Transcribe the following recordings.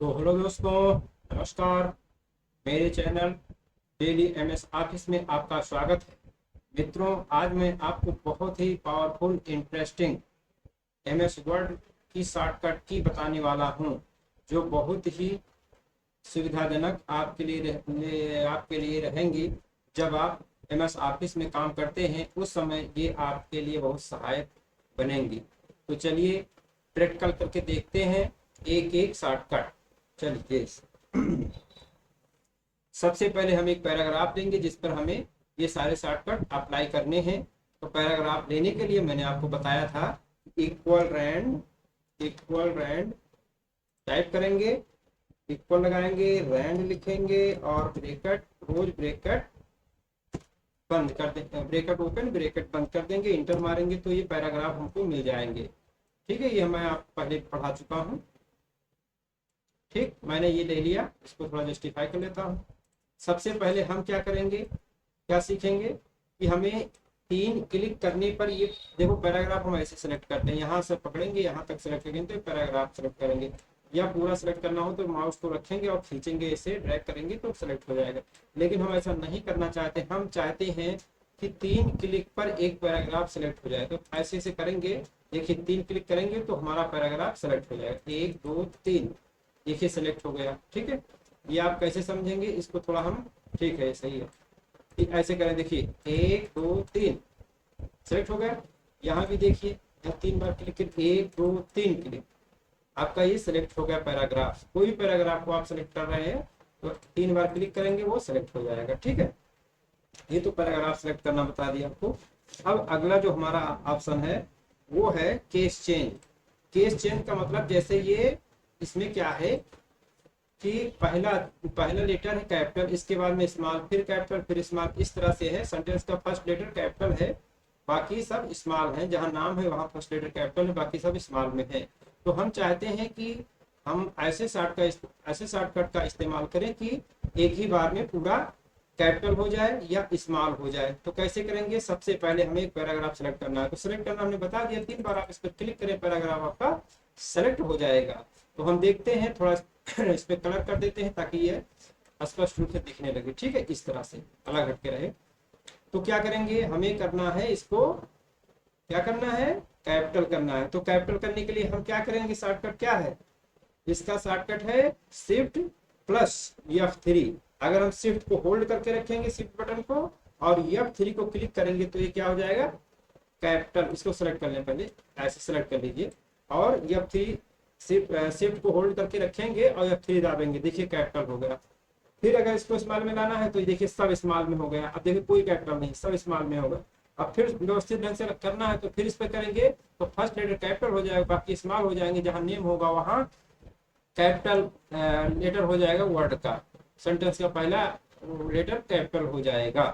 तो हेलो दोस्तों, नमस्कार। मेरे चैनल डेली एमएस ऑफिस में आपका स्वागत है। मित्रों, आज मैं आपको बहुत ही पावरफुल इंटरेस्टिंग एमएस वर्ड की शॉर्टकट की बताने वाला हूं, जो बहुत ही सुविधाजनक आपके लिए रहेंगी। जब आप एमएस ऑफिस में काम करते हैं उस समय ये आपके लिए बहुत सहायक बनेंगी। तो चलिए प्रैक्टिकल करके देखते हैं एक एक शॉर्टकट। चलिए, सबसे पहले हम एक पैराग्राफ लेंगे जिस पर हमें ये सारे शॉर्टकट अप्लाई करने हैं। तो पैराग्राफ लेने के लिए मैंने आपको बताया था इक्वल रैंड टाइप करेंगे, इक्वल लगाएंगे, रैंड लिखेंगे और ब्रेकेट, रोज ब्रेकेट बंद कर देंगे, ब्रेकेट ओपन ब्रेकेट बंद कर देंगे, इंटर मारेंगे तो ये पैराग्राफ हमको मिल जाएंगे। ठीक है, ये मैं आप पहले पढ़ा चुका हूँ। ठीक, मैंने ये ले लिया, इसको थोड़ा जस्टिफाई कर लेता हूँ। सबसे पहले हम क्या करेंगे, क्या सीखेंगे कि हमें 3 क्लिक करने पर ये देखो पैराग्राफ हम ऐसे सेलेक्ट करते हैं, यहाँ से पकड़ेंगे यहाँ तक सेलेक्ट करेंगे तो पैराग्राफ सेलेक्ट करेंगे, या पूरा सेलेक्ट करना हो तो माउस को रखेंगे और खींचेंगे, ऐसे ड्रैग करेंगे तो सेलेक्ट हो जाएगा। लेकिन हम ऐसा नहीं करना चाहते, हम चाहते हैं कि 3 क्लिक पर एक पैराग्राफ सेलेक्ट हो जाए। तो ऐसे ऐसे करेंगे, देखिए 3 क्लिक करेंगे तो हमारा पैराग्राफ सेलेक्ट हो जाएगा। 1 2 3, देखिए सेलेक्ट हो गया। ठीक है, ये आप कैसे समझेंगे इसको थोड़ा हम, ठीक है सही है, ऐसे करें, देखिए 1 2 3 सेलेक्ट हो गया। यहाँ भी देखिए, यहाँ 3 बार क्लिक कर, 1 2 3 क्लिक, आपका ये सेलेक्ट हो गया पैराग्राफ। कोई भी पैराग्राफ को आप सेलेक्ट कर रहे हैं तो 3 बार क्लिक करेंगे वो सेलेक्ट हो जाएगा। ठीक है, ये तो पैराग्राफ सेलेक्ट करना बता दिया आपको। अब अगला जो हमारा ऑप्शन है वो है केस चेंज। केस चेंज का मतलब, जैसे ये इसमें क्या है कि पहला पहला लेटर है कैपिटल, इसके बाद में स्मॉल, फिर कैपिटल, फिर स्मॉल, इस तरह से है। सेंटेंस का फर्स्ट लेटर कैपिटल है, बाकी सब स्मॉल है। जहां नाम है वहां फर्स्ट लेटर कैपिटल है, बाकी सब स्मॉल में है। तो हम चाहते हैं कि हम ऐसे शॉर्टकट का इस्तेमाल करें कि एक ही बार में पूरा कैपिटल हो जाए या स्मॉल हो जाए। तो कैसे करेंगे, सबसे पहले हमें एक पैराग्राफ सेलेक्ट करना है। तो सेलेक्ट करना हमने बता दिया, 3 बार आप इस पर क्लिक करें, पैराग्राफ आपका सेलेक्ट हो जाएगा। तो हम देखते हैं, थोड़ा इस पे कलर कर देते हैं ताकि ये स्पष्ट रूप से दिखने लगे। ठीक है, इस तरह से अलग हटके रहे। तो क्या करेंगे, हमें करना है इसको, क्या करना है, कैपिटल करना है। तो कैपिटल करने के लिए हम क्या करेंगे, शॉर्टकट क्या है इसका, शॉर्टकट है शिफ्ट प्लस F3। अगर हम शिफ्ट को होल्ड करके रखेंगे, शिफ्ट बटन को, और F3 को क्लिक करेंगे तो ये क्या हो जाएगा, कैपिटल। इसको सेलेक्ट कर लें, पहले ऐसे सेलेक्ट कर लीजिए और F3 शिफ्ट को होल्ड करके रखेंगे और F3 दाबेंगे, देखिए कैपिटल हो गया। फिर अगर इसको स्मॉल में लाना है तो देखिए सब स्मॉल में हो गया। अब देखिए कोई कैपिटल नहीं, सब स्मॉल में होगा। अब फिर व्यवस्थित ढंग से करना है तो फिर इस पे करेंगे तो फर्स्ट लेटर कैपिटल हो जाएगा, बाकी स्मॉल हो जाएंगे। जहां नेम होगा वहां कैपिटल लेटर हो जाएगा वर्ड का, सेंटेंस का पहला लेटर कैपिटल हो जाएगा।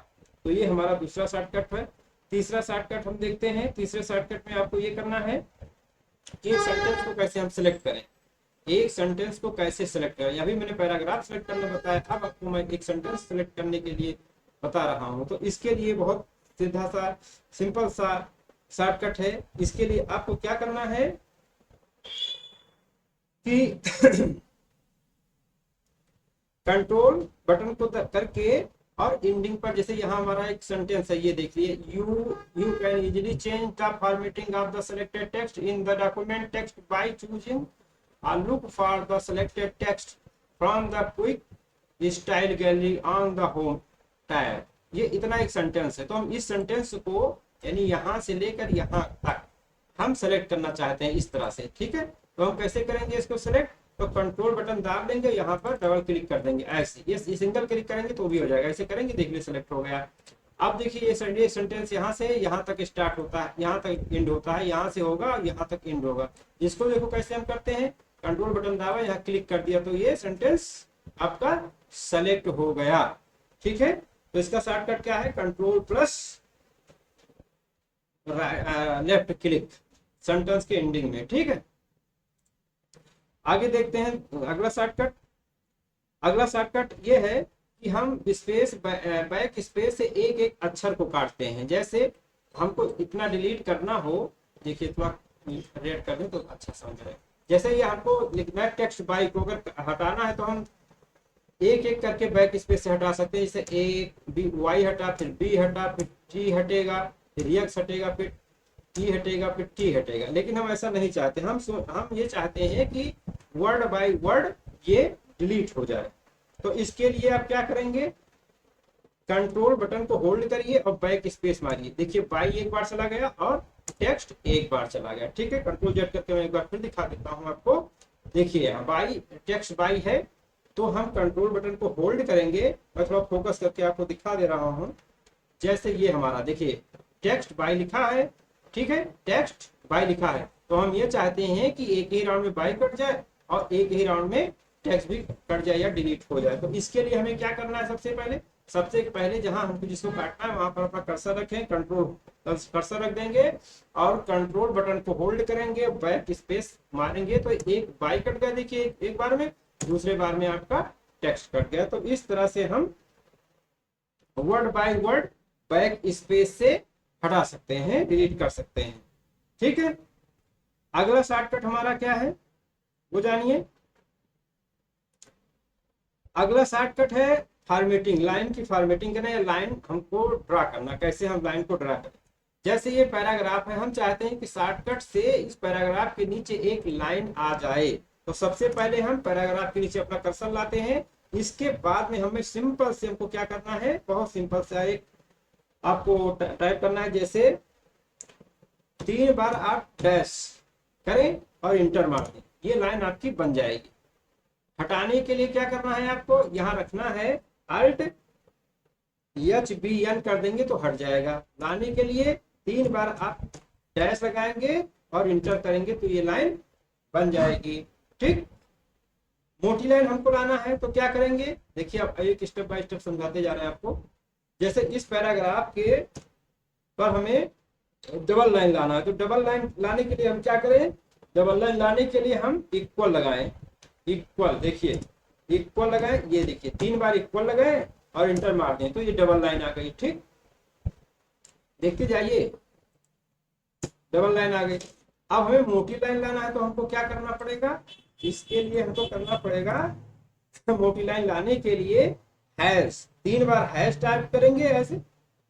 तो ये हमारा दूसरा शॉर्टकट है। तीसरा शॉर्टकट हम देखते हैं। तीसरे शॉर्टकट में आपको ये करना है कि सेंटेंस को कैसे हम सिलेक्ट करें, एक सेंटेंस को कैसे सिलेक्ट करें। अभी मैंने पैराग्राफ सिलेक्ट करना बताया, अब आपको मैं एक सेंटेंस सिलेक्ट करने के लिए बता रहा हूं। तो इसके लिए बहुत सीधा सा सिंपल सा शॉर्टकट है। इसके लिए आपको क्या करना है कि कंट्रोल बटन को करके और एंडिंग पर, जैसे यहाँ हमारा एक सेंटेंस है, ये देखिए, you can easily change the formatting of the selected text in the document text by choosing look for the selected text from the quick style gallery on the home tab. ये इतना एक sentence है। तो हम इस sentence को यानी यहाँ से लेकर यहाँ तक हम सेलेक्ट करना चाहते हैं इस तरह से। ठीक है, तो हम कैसे करेंगे इसको सेलेक्ट, तो कंट्रोल बटन दाब लेंगे, यहाँ पर डबल क्लिक कर देंगे ऐसे, ये सिंगल क्लिक करेंगे तो भी हो जाएगा। ऐसे करेंगे, देखिए सेलेक्ट हो गया। अब देखिए ये सेंटेंस यहाँ से यहाँ तक स्टार्ट होता है, यहाँ तक एंड होता है, यहाँ से होगा यहाँ तक एंड होगा। जिसको देखो कैसे हम करते हैं, कंट्रोल बटन दाबा, यहाँ क्लिक कर दिया तो ये सेंटेंस आपका सेलेक्ट हो गया। ठीक है, तो इसका शॉर्टकट क्या है, control plus left click sentence के एंडिंग में। ठीक है, आगे देखते हैं अगला शॉर्टकट। अगला शॉर्टकट ये है कि हम स्पेस बैक स्पेस से एक एक अक्षर को काटते हैं। जैसे हमको इतना डिलीट करना हो, देखिए थोड़ा रेड कर दें तो अच्छा समझ रहे, जैसे ये हमको लिखना है टेक्स्ट बाई को अगर हटाना है तो हम एक एक करके बैक स्पेस से हटा सकते हैं। जैसे ए बी वाई हटा, फिर बी हटा, फिर टी हटेगा, फिर एक्स हटेगा, फिर ई हटेगा, फिर टी हटेगा। लेकिन हम ऐसा नहीं चाहते, हम ये चाहते हैं कि वर्ड बाय वर्ड ये डिलीट हो जाए। तो इसके लिए आप क्या करेंगे, कंट्रोल बटन को होल्ड करिए और बैक स्पेस मारिए। देखिए बाई एक बार चला गया और टेक्स्ट एक बार चला गया। ठीक है, कंट्रोल जेड करके मैं एक बार फिर दिखा देता हूं आपको। देखिए बाई, टेक्स्ट बाई है तो हम कंट्रोल बटन को होल्ड करेंगे। मैं थोड़ा फोकस करके आपको दिखा दे रहा हूं। जैसे ये हमारा देखिए टेक्स्ट बाई लिखा है, ठीक है, टेक्स्ट बाई लिखा है, तो हम ये चाहते हैं कि एक ही राउंड में बाई कट जाए और एक ही राउंड में टेक्स्ट भी कट जाए या डिलीट हो जाए। तो इसके लिए हमें क्या करना है, सबसे पहले जहां हमको जिसको काटना है वहां पर अपना कर्सर रखें, कंट्रोल कर्सर रख देंगे और कंट्रोल बटन को होल्ड करेंगे, बैक स्पेस मारेंगे तो एक बाई कट गया। देखिए एक बार में, दूसरे बार में आपका टेक्स्ट कट गया। तो इस तरह से हम word by word back space से हटा सकते हैं, डिलीट कर सकते हैं। ठीक है, अगला शॉर्टकट हमारा क्या है वो जानिए। अगला शॉर्टकट है फॉर्मेटिंग, लाइन की फॉर्मेटिंग करना या लाइन हमको ड्रा करना। कैसे हम लाइन को ड्रा करें, जैसे ये पैराग्राफ है, हम चाहते हैं कि शॉर्टकट से इस पैराग्राफ के नीचे एक लाइन आ जाए। तो सबसे पहले हम पैराग्राफ के नीचे अपना कर्सर लाते हैं। इसके बाद में हमें सिंपल से हमको क्या करना है, बहुत सिंपल सा एक आपको टाइप करना है। जैसे 3 बार आप डैश करें और इंटर मार दें, ये लाइन आपकी बन जाएगी। हटाने के लिए क्या करना है, आपको यहाँ रखना है अल्ट HBN कर देंगे तो हट जाएगा। लाने के लिए 3 बार आप डैश लगाएंगे और इंटर करेंगे तो ये लाइन बन जाएगी। ठीक, मोटी लाइन हमको लाना है तो क्या करेंगे, देखिए अब एक स्टेप बाय स्टेप समझाते जा रहे हैं आपको। जैसे इस पैराग्राफ के पर हमें डबल लाइन लाना है, तो डबल लाइन लाने के लिए हम क्या करें, डबल लाइन लाने के लिए हम इक्वल लगाएं। इक्वल, देखिए इक्वल लगाएं, ये देखिए 3 बार इक्वल लगाएं और इंटर मार दें तो ये डबल लाइन आ गई। ठीक, देखते जाइए डबल लाइन आ गई। अब हमें मोटी लाइन लाना है तो हमको क्या करना पड़ेगा, इसके लिए हमको करना पड़ेगा मोटी लाइन लाने के लिए हैश, 3 बार हैश टाइप करेंगे ऐसे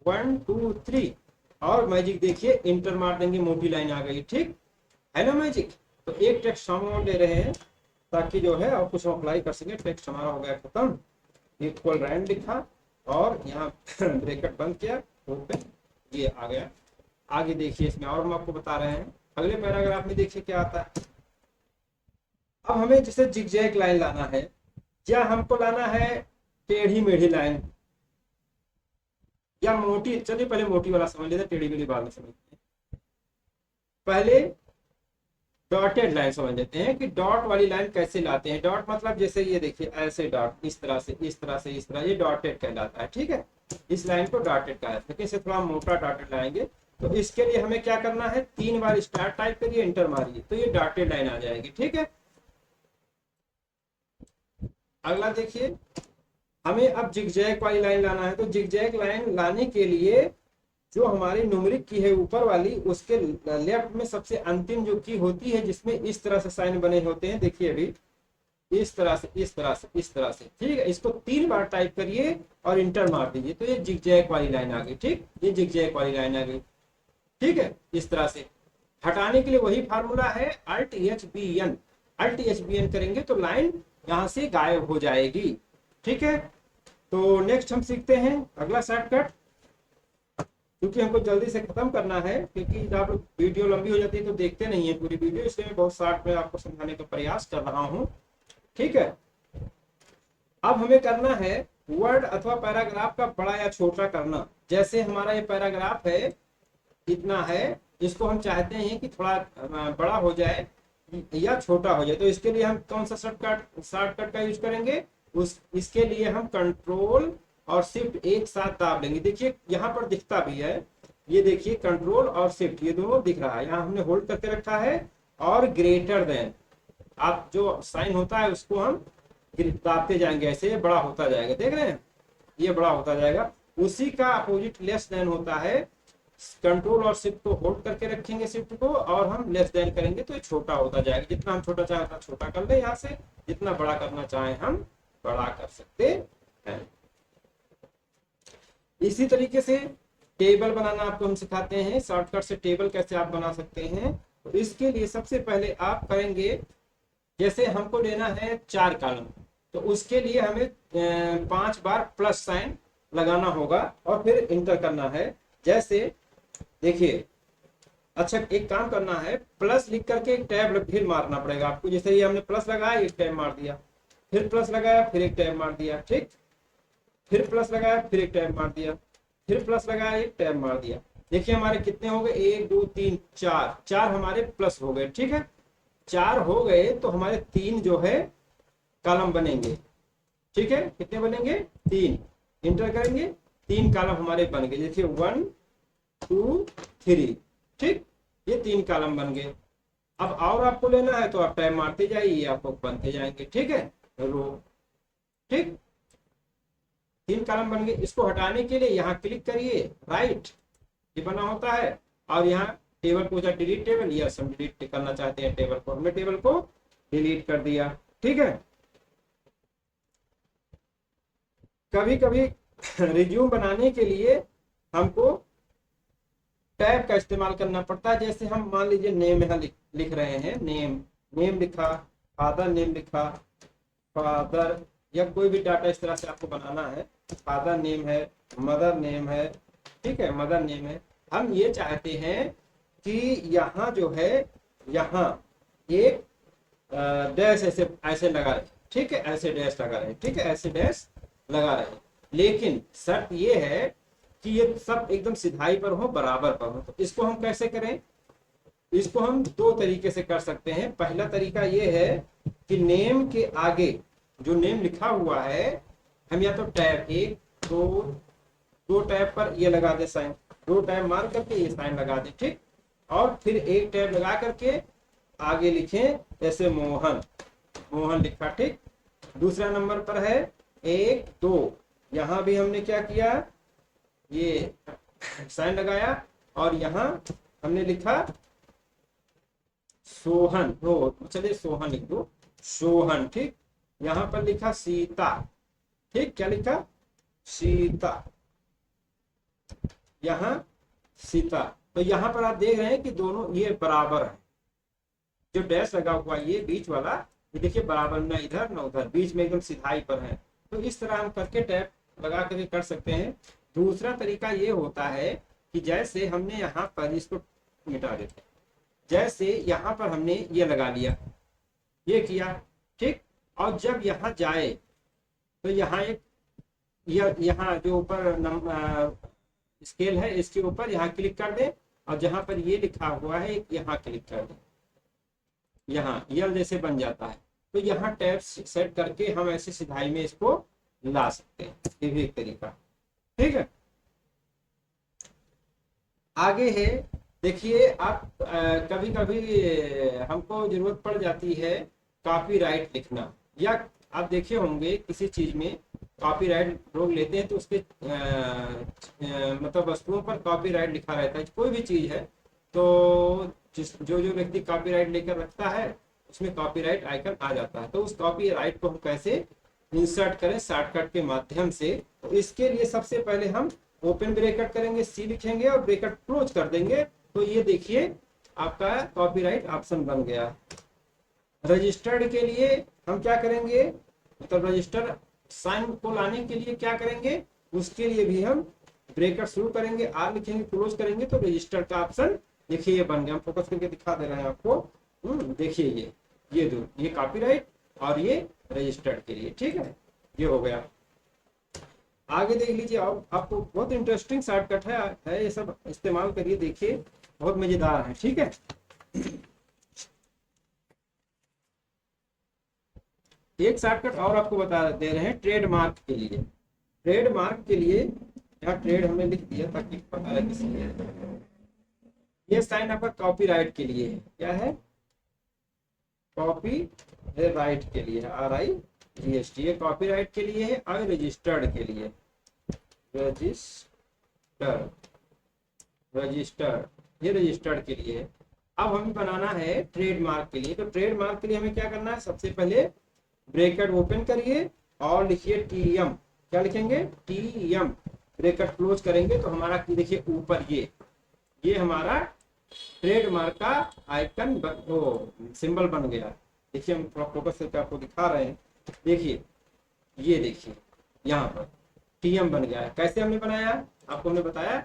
1 2 3 और मैजिक देखिए इंटर मार देंगे, मोटी लाइन आ गई। ठीक है ना मैजिक। तो एक टेक्स्ट हम और ले रहे हैं ताकि जो है और कुछ अप्लाई कर सके। टेक्स्ट हमारा हो गया खत्म, इक्वल रैंड लिखा और यहाँ ब्रैकेट बंद किया, ओपन, ये आ गया। आगे देखिए इसमें और हम आपको बता रहे हैं, अगले पैराग्राफ में देखिए क्या आता है। अब हमें जैसे जिगजैग लाइन लाना है या हमको लाना है टेढ़ी मेढ़ी लाइन या मोटी, चलिए पहले मोटी वाला समझ लेते हैं, टेढ़ी मेढ़ी बाद में समझते हैं। पहले डॉटेड लाइन समझ लेते हैं कि डॉट वाली लाइन कैसे लाते हैं। डॉट मतलब जैसे ये देखिए ऐसे डॉट, इस तरह से इस तरह से इस तरह, ये डॉटेड कहलाता है। ठीक है, इस लाइन को डॉटेड कहा जाता है, लेकिन इसे थोड़ा मोटा डॉटेड लाएंगे। तो इसके लिए हमें क्या करना है, 3 बार स्टार्ट टाइप करिए, इंटर मारिए तो ये डॉटेड लाइन आ जाएगी। ठीक है, अगला देखिए हमें अब जिगजैग वाली लाइन लाना है। तो जिगजैग लाइन लाने के लिए जो हमारी न्यूमेरिक की है ऊपर वाली, उसके लेफ्ट में सबसे अंतिम जो की होती है जिसमें इस तरह से साइन बने होते हैं, देखिए अभी इस तरह से इस तरह से इस तरह से। ठीक है, इसको 3 बार टाइप करिए और इंटर मार दीजिए तो ये जिगजैग वाली लाइन आ गई। ठीक, ये जिगजैग वाली लाइन आ गई। ठीक है, इस तरह से। हटाने के लिए वही फार्मूला है अल्ट HBN, अल्ट HBN करेंगे तो लाइन यहाँ से गायब हो जाएगी। ठीक है, तो नेक्स्ट हम सीखते हैं अगला शॉर्टकट, क्योंकि हमको जल्दी से खत्म करना है, क्योंकि जब वीडियो लंबी हो जाती है तो देखते नहीं है पूरी वीडियो, इसलिए मैं बहुत शॉर्ट में आपको समझाने का प्रयास कर रहा हूँ। ठीक है, अब हमें करना है वर्ड अथवा पैराग्राफ का बड़ा या छोटा करना। जैसे हमारा ये पैराग्राफ है, इतना है, इसको हम चाहते हैं कि थोड़ा बड़ा हो जाए या छोटा हो जाए। तो इसके लिए हम कौन सा शॉर्टकट का यूज करेंगे, इसके लिए हम कंट्रोल और शिफ्ट एक साथ दाब लेंगे। देखिए यहाँ पर दिखता भी है, ये देखिए कंट्रोल और शिफ्ट ये दोनों दिख रहा है, यहाँ हमने होल्ड करके रखा है। और ग्रेटर देन, आप जो साइन होता है उसको हम दाबते जाएंगे, ऐसे ये बड़ा होता जाएगा, देख रहे हैं ये बड़ा होता जाएगा। उसी का अपोजिट लेस देन होता है कंट्रोल और शिफ्ट को होल्ड करके रखेंगे, शिफ्ट को, और हम लेस देन करेंगे तो ये छोटा होता जाएगा। जितना हम छोटा चाहें उतना छोटा कर ले यहाँ से, जितना बड़ा करना चाहें हम बड़ा कर सकते हैं। इसी तरीके से टेबल बनाना आपको हम सिखाते हैं, शॉर्टकट से टेबल कैसे आप बना सकते हैं। तो इसके लिए सबसे पहले आप करेंगे, जैसे हमको लेना है 4 कॉलम, तो उसके लिए हमें 5 बार प्लस साइन लगाना होगा और फिर इंटर करना है। जैसे देखिए, अच्छा एक काम करना है, प्लस लिख करके एक टैब फिर मारना पड़ेगा आपको। जैसे ये हमने प्लस लगाया, एक टैब मार दिया, फिर प्लस लगाया, फिर एक टैब मार दिया, ठीक, फिर प्लस लगाया, फिर एक टैब मार दिया, फिर प्लस लगाया, एक टैब मार दिया। देखिए हमारे कितने हो गए, 1 2 3 4, 4 हमारे प्लस हो गए, ठीक है। 4 हो गए तो हमारे 3 जो है कॉलम बनेंगे, ठीक है। कितने बनेंगे, 3। इंटर करेंगे, 3 कॉलम हमारे बन गए। देखिए 1 2 3, ठीक, ये 3 कॉलम बन गए। अब और आपको लेना है तो आप टाइम मारते जाइए, आपको बनते जाएंगे, ठीक है, रो, ठीक, 3 कॉलम बन गए। इसको हटाने के लिए यहाँ क्लिक करिए, राइट, ये बना होता है, और यहाँ टेबल पूछा डिलीट टेबल, यस हम डिलीट करना चाहते हैं टेबल को, हमने टेबल को डिलीट कर दिया, ठीक है। कभी कभी रिज्यूम बनाने के लिए हमको टैब का इस्तेमाल करना पड़ता है। जैसे हम मान लीजिए नेम यहाँ लिख रहे हैं, नेम लिखा, फादर नेम लिखा, फादर, या कोई भी डाटा इस तरह से आपको बनाना है, फादर नेम है, मदर नेम है, ठीक है, मदर नेम है। हम ये चाहते हैं कि यहाँ जो है, यहाँ एक डैश ऐसे ऐसे लगा रहे, ठीक है, ऐसे डैश लगा रहे, ठीक है, ऐसे डैश लगा रहे, लेकिन शर्त ये है कि ये सब एकदम सिधाई पर हो, बराबर पर हो। तो इसको हम कैसे करें, इसको हम 2 तरीके से कर सकते हैं। पहला तरीका ये है कि नेम के आगे जो नेम लिखा हुआ है, हम या तो टैब 1 2 टैब पर ये लगा दे साइन, 2 टैब मार करके ये साइन लगा दे, ठीक, और फिर एक टैब लगा करके आगे लिखें, जैसे मोहन, मोहन लिखा, ठीक। दूसरा नंबर पर है 1 2, यहाँ भी हमने क्या किया, ये साइन लगाया, और यहाँ हमने लिखा सोहन, तो चलिए सोहन लिख दो, सोहन, ठीक। यहाँ पर लिखा सीता, ठीक, क्या लिखा, सीता, यहाँ सीता। तो यहाँ पर आप देख रहे हैं कि दोनों ये बराबर है, जो डैश लगा हुआ ये बीच वाला, ये देखिए बराबर, ना इधर ना उधर, बीच में एकदम सिधाई पर है। तो इस तरह हम करके टैब लगा करके कर सकते हैं। दूसरा तरीका ये होता है कि जैसे हमने यहाँ पर, इसको मिटा देते हैं, जैसे यहाँ पर हमने ये लगा लिया, ये किया, ठीक, और जब यहाँ जाए तो यहाँ एक, यहाँ जो ऊपर स्केल है इसके ऊपर यहाँ क्लिक कर दे, और जहां पर ये लिखा हुआ है यहाँ क्लिक कर दे, यहाँ यल जैसे बन जाता है। तो यहाँ टैब सेट करके हम ऐसे सिधाई में इसको ला सकते हैं, ये भी एक तरीका, ठीक है। आगे है, देखिए आप कभी कभी हमको जरूरत पड़ जाती है कॉपीराइट लिखना, या आप देखे होंगे किसी चीज में कॉपीराइट लोग लेते हैं तो उसके मतलब वस्तुओं पर कॉपीराइट लिखा रहता है, कोई भी चीज है तो जो व्यक्ति कॉपीराइट लेकर रखता है उसमें कॉपीराइट आइकन आ जाता है। तो उस कॉपीराइट को हम कैसे इंसर्ट करें शॉर्टकट के माध्यम से, तो इसके लिए सबसे पहले हम ओपन ब्रैकेट करेंगे, सी लिखेंगे और ब्रैकेट क्लोज कर देंगे। तो ये देखिए आपका कॉपीराइट ऑप्शन बन गया। रजिस्टर्ड के लिए हम क्या करेंगे, मतलब रजिस्टर साइन को लाने के लिए क्या करेंगे, उसके लिए भी हम ब्रैकेट शुरू करेंगे, आर लिखेंगे, क्लोज करेंगे, तो रजिस्टर का ऑप्शन देखिए ये बन गया। हम फोकस करके दिखा दे रहे हैं आपको, देखिए ये दो, ये कॉपीराइट और ये रजिस्टर्ड के लिए, ठीक है, ये हो गया। आगे देख लीजिए, अब आपको बहुत इंटरेस्टिंग शॉर्टकट है, ये सब इस्तेमाल करिए, देखिए बहुत मजेदार है, ठीक है। एक शॉर्टकट और आपको बता दे रहे हैं ट्रेडमार्क के लिए। ट्रेडमार्क के लिए यहाँ ट्रेड हमने लिख दिया ताकि पता है किसी लिए। ये साइन आपका कॉपीराइट के लिए है, क्या है, कॉपी राइट के लिए है, RIGST, ये कॉपीराइट के लिए है, और रजिस्टर्ड के लिए, रजिस्टर्ड रजिस्टर, ये रजिस्टर्ड के लिए। अब हमें बनाना है ट्रेडमार्क के लिए। तो ट्रेडमार्क के लिए हमें क्या करना है, सबसे पहले ब्रैकेट ओपन करिए और लिखिए टीएम। क्या लिखेंगे, टीएम। ब्रैकेट क्लोज करेंगे तो हमारा देखिए ऊपर ये हमारा ट्रेडमार्क का आइकन सिंबल बन गया। देखिए हम थोड़ा फोकस करके आपको दिखा रहे हैं। देखिए ये देखिए यहाँ पर टीएम बन गया है। कैसे हमने बनाया, आपको हमने बताया,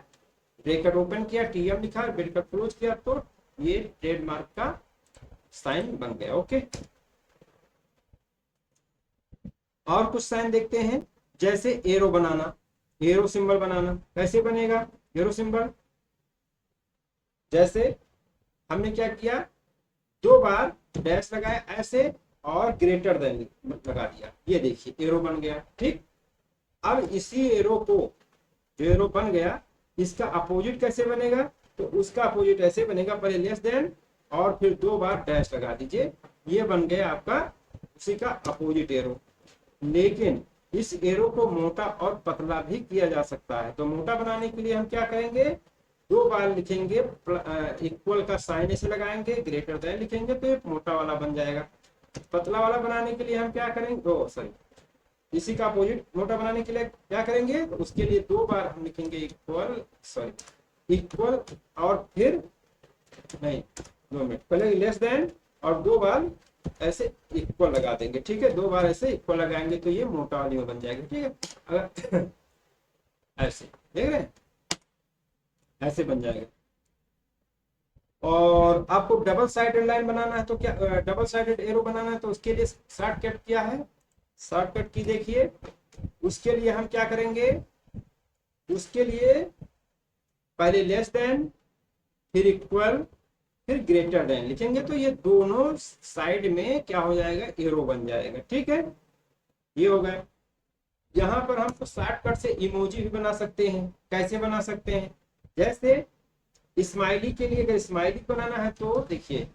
ब्रैकेट ओपन किया, टीएम लिखा, ब्रैकेट क्लोज किया, तो ये ट्रेडमार्क का साइन बन गया। ओके, और कुछ साइन देखते हैं, जैसे एरो बनाना, एरो सिंबल बनाना। कैसे बनेगा एरो सिंबल, जैसे हमने क्या किया, 2 बार डैश लगाया ऐसे और ग्रेटर देन लगा दिया, ये देखिए एरो बन गया। ठीक, अब इसी एरो को, जो एरो बन गया, इसका अपोजिट कैसे बनेगा, तो उसका अपोजिट ऐसे बनेगा, पहले लेस देन और फिर 2 बार डैश लगा दीजिए, ये बन गया आपका उसी का अपोजिट एरो। लेकिन इस एरो को मोटा और पतला भी किया जा सकता है। तो मोटा बनाने के लिए हम क्या करेंगे, 2 बार लिखेंगे, इक्वल का साइन ऐसे लगाएंगे, ग्रेटर देन लिखेंगे तो ये मोटा वाला बन जाएगा। पतला वाला बनाने के लिए हम क्या करेंगे, इसी का अपोजिट मोटा बनाने के लिए क्या करेंगे, तो उसके लिए 2 बार हम लिखेंगे इक्वल और फिर नहीं 2 मिनट पहले लेस देन और 2 बार ऐसे इक्वल लगा देंगे। ठीक है, 2 बार ऐसे इक्वल लगाएंगे तो ये मोटा वाली में बन जाएगा। ठीक है, अगर ऐसे देख रहे हैं, ऐसे बन जाएगा। और आपको डबल साइडेड लाइन बनाना है तो क्या, डबल साइडेड एरो बनाना है तो उसके लिए शॉर्टकट क्या है, शॉर्टकट की देखिए, उसके लिए हम क्या करेंगे, उसके लिए पहले लेस देन फिर इक्वल फिर ग्रेटर देन लिखेंगे तो ये दोनों साइड में क्या हो जाएगा, एरो बन जाएगा। ठीक है, ये हो गया। यहाँ पर हम शॉर्टकट से इमोजी भी बना सकते हैं। कैसे बना सकते हैं, जैसे स्माइली के लिए, अगर स्माइली बनाना है तो देखिए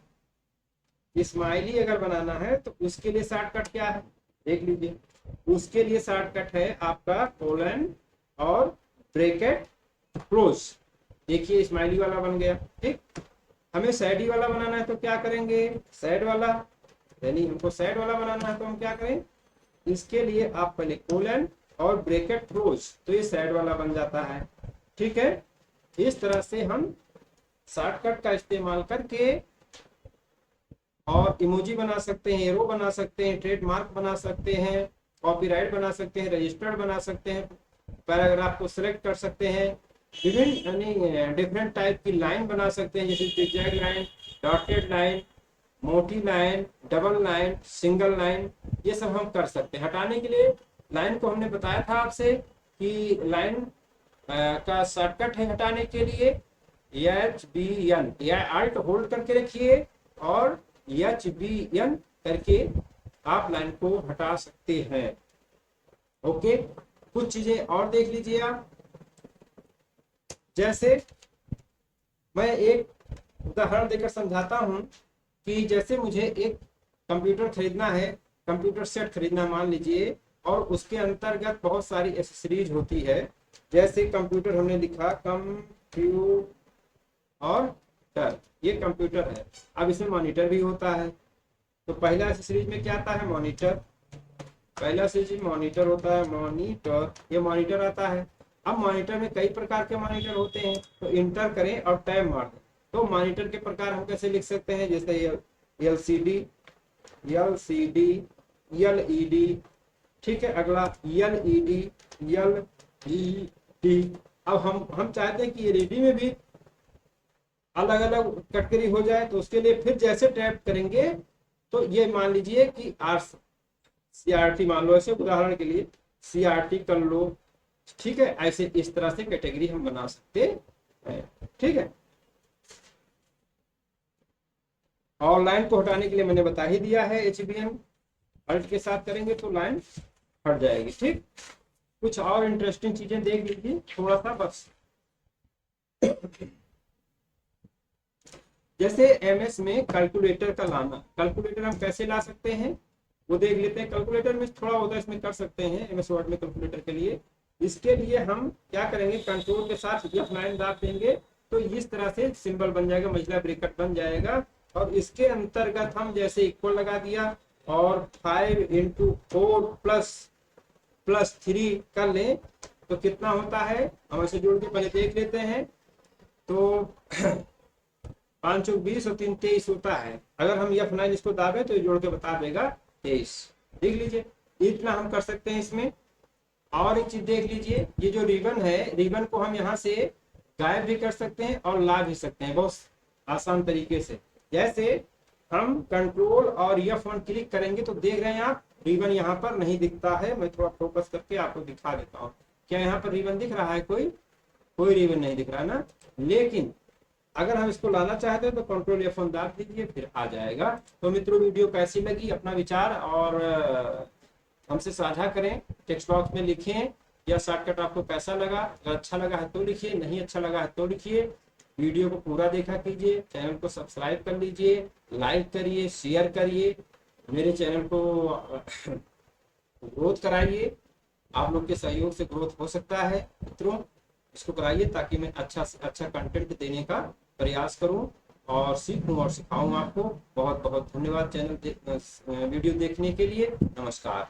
स्माइली अगर बनाना है तो उसके लिए शॉर्टकट क्या है, देख लीजिए। उसके लिए शॉर्टकट है आपका कोलन और ब्रैकेट क्लोज। देखिए स्माइली वाला बन गया। ठीक, हमें सैडी वाला बनाना है तो क्या करेंगे, सैड वाला, यानी हमको सैड वाला बनाना है तो हम क्या करें, इसके लिए आप पहले कोलन और ब्रैकेट क्लोज, तो ये सैड वाला बन जाता है। ठीक है, इस तरह से हम शॉर्टकट का इस्तेमाल करके और इमोजी बना सकते हैं, एरो बना सकते हैं, ट्रेडमार्क बना सकते हैं, कॉपीराइट बना सकते हैं, रजिस्टर्ड बना सकते हैं, पैराग्राफ को सिलेक्ट कर सकते हैं, विभिन्न यानी डिफरेंट टाइप की लाइन बना सकते हैं, जैसे जिगजैग लाइन, डॉटेड लाइन, मोटी line, double line, single line, ये सब हम कर सकते हैं। हटाने के लिए लाइन को हमने बताया था आपसे कि लाइन का शॉर्टकट है हटाने के लिए HBN, या अल्ट होल्ड करके रखिए और HBN करके आप लाइन को हटा सकते हैं। ओके, कुछ चीजें और देख लीजिए आप, जैसे मैं एक उदाहरण देकर समझाता हूं कि जैसे मुझे एक कंप्यूटर खरीदना है, कंप्यूटर सेट खरीदना मान लीजिए, और उसके अंतर्गत बहुत सारी एक्सेसरीज होती है। जैसे कंप्यूटर हमने लिखा कंप्यूटर, ये कंप्यूटर है। अब इसमें मॉनिटर भी होता है, तो पहला एक्सेसरीज में क्या आता है, मॉनिटर। पहला एक्सेसरीज मॉनिटर होता है, मॉनिटर, ये मॉनिटर आता है। अब मॉनिटर में कई प्रकार के मॉनिटर होते हैं, तो इंटर करें और टैब मार दें तो मॉनिटर के प्रकार हम कैसे लिख सकते हैं, जैसे LCD, LED। ठीक है, अगला LED। अब हम चाहते हैं कि LED में भी अलग अलग कैटेगरी हो जाए, तो उसके लिए फिर जैसे टैप करेंगे तो ये मान लीजिए कि CRT मान लो, ऐसे उदाहरण के लिए CRT कर लो। ठीक है, ऐसे इस तरह से कैटेगरी हम बना सकते हैं। ठीक है, और लाइन को हटाने के लिए मैंने बता ही दिया है, HBN अल्ट के साथ करेंगे तो लाइन हट जाएगी। ठीक, कुछ और इंटरेस्टिंग चीजें देख लीजिए थोड़ा सा बस। जैसे MS में कैलकुलेटर का लाना, कैलकुलेटर हम कैसे ला सकते हैं वो देख लेते हैं। कैलकुलेटर में थोड़ा होता है, इसमें कर सकते हैं MS वर्ड में कैलकुलेटर के लिए। इसके लिए हम क्या करेंगे, कंट्रोल के साथ F9 दाब देंगे तो इस तरह से सिंबल बन जाएगा, मझला ब्रैकेट बन जाएगा। और इसके अंतर्गत हम जैसे इक्वल लगा दिया और 5 इंटू 4 प्लस 3 कर लें तो कितना होता है, हम ऐसे जोड़ के पहले देख लेते हैं। तो 5 चौक 20 और 3 23 होता है। अगर हम F9 इसको दाबे तो ये जोड़ के बता देगा 23। देख लीजिए, इतना हम कर सकते हैं इसमें। और एक चीज देख लीजिए, ये जो रिबन है, रिबन को हम यहाँ से गायब भी कर सकते हैं और ला भी सकते हैं बहुत आसान तरीके से। जैसे हम कंट्रोल और F1 क्लिक करेंगे तो देख रहे हैं आप रिबन यहाँ पर नहीं दिखता है। मैं थोड़ा फोकस करके आपको दिखा देता हूँ। क्या यहाँ पर रिबन दिख रहा है? कोई रिबन नहीं दिख रहा ना। लेकिन अगर हम इसको लाना चाहते हैं तो कंट्रोल F1 दाब दीजिए, फिर आ जाएगा। तो मित्रों, वीडियो कैसी लगी अपना विचार और हमसे साझा करें, टेक्स्ट बॉक्स में लिखें। यह शॉर्टकट आपको कैसा लगा? अगर अच्छा लगा है तो लिखिए, नहीं अच्छा लगा है तो लिखिए। वीडियो को पूरा देखा कीजिए, चैनल को सब्सक्राइब कर लीजिए, लाइक करिए, शेयर करिए, मेरे चैनल को ग्रोथ कराइए। आप लोग के सहयोग से ग्रोथ हो सकता है मित्रों, इसको कराइए ताकि मैं अच्छा से अच्छा कंटेंट देने का प्रयास करूं और सीखूं और सिखाऊं आपको। बहुत बहुत धन्यवाद वीडियो देखने के लिए। नमस्कार।